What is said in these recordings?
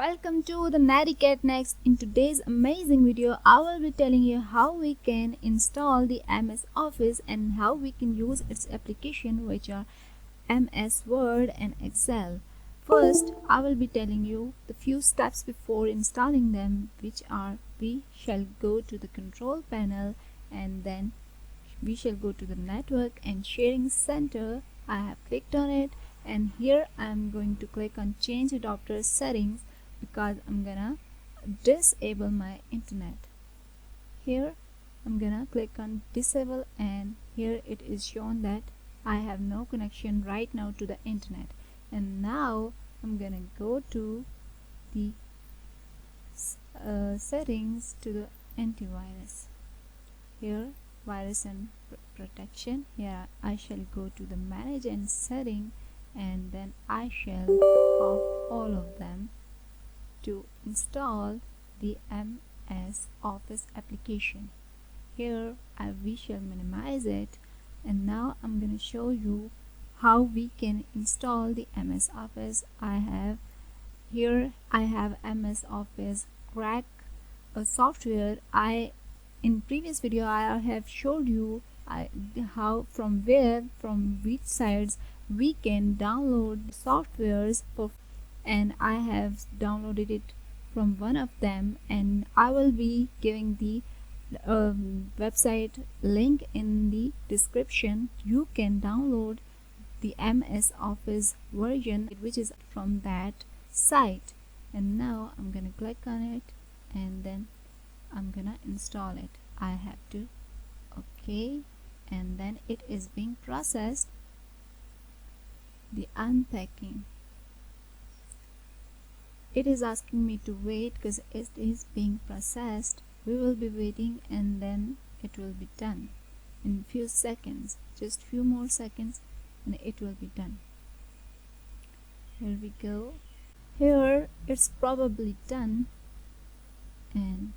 Welcome to the Netiquette Next. In today's amazing video, I will be telling you how we can install the MS Office and how we can use its application, which are MS Word and Excel. First, I will be telling you the few steps before installing them, which are we shall go to the control panel and then we shall go to the network and sharing center. I have clicked on it, and here I am going to click on change adapter settings because I'm gonna disable my internet. Here I'm gonna click on disable, and here it is shown that I have no connection right now to the internet. And now I'm gonna go to the settings to the antivirus. Here virus and protection. Here I shall go to the manage and setting, and then I shall off all of them to install the MS Office application. Here we shall minimize it, and now I'm going to show you how we can install the MS Office. I have MS Office crack software. In previous video I have showed you how from which sites we can download softwares and I have downloaded it from one of them, and I will be giving the website link in the description. You can download the MS Office version which is from that site, and now I'm gonna click on it and then I'm gonna install it. I have to okay, and then it is being processed, the unpacking. It is asking me to wait because it is being processed. We will be waiting and then it will be done in few seconds, just few more seconds, and it will be done. Here we go. Here it's probably done. And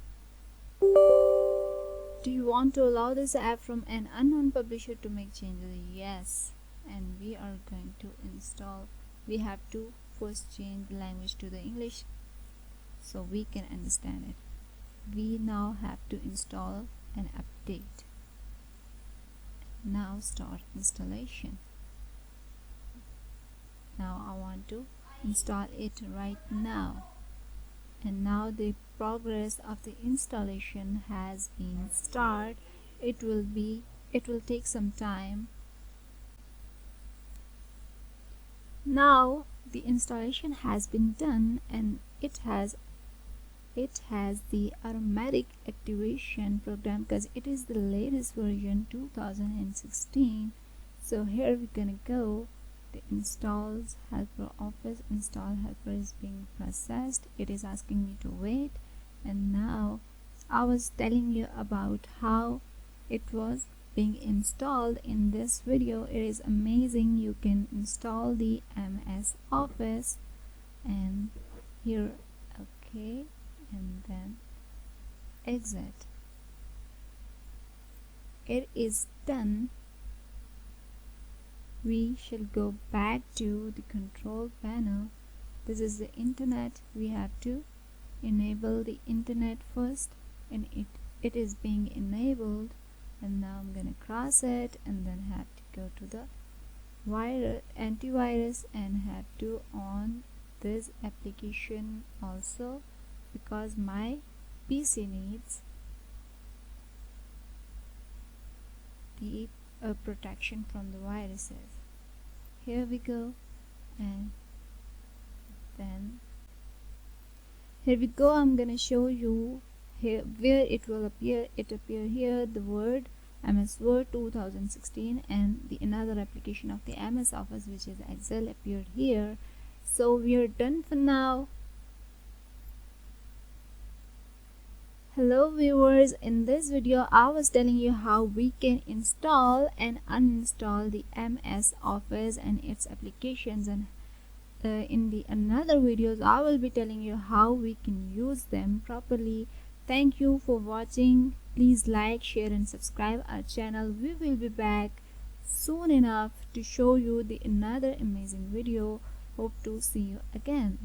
do you want to allow this app from an unknown publisher to make changes? Yes. And we are going to install. We have to first change the language to the English so we can understand it. We now have to install an update. Now start installation. Now I want to install it right now, and now the progress of the installation has been started. It will take some time. Now the installation has been done, and it has the automatic activation program because it is the latest version 2016. So here we're gonna go. The installs helper office install helper is being processed. It is asking me to wait, and now I was telling you about how it was being installed in this video. It is amazing. You can install the MS Office, and here okay, and then exit. It is done. We shall go back to the control panel. This is the internet. We have to enable the internet first, and it is being enabled. And now I'm gonna cross it and then have to go to the antivirus and have to on this application also because my PC needs the protection from the viruses. Here we go, and then here we go. I'm gonna show you here where it will appear. It appear here the word MS Word 2016, and the another application of the MS Office which is Excel appeared here. So we are done for now. Hello viewers, in this video I was telling you how we can install and uninstall the MS Office and its applications, and in the another videos I will be telling you how we can use them properly. Thank you for watching. Please like, share and subscribe our channel. We will be back soon enough to show you the another amazing video. Hope to see you again.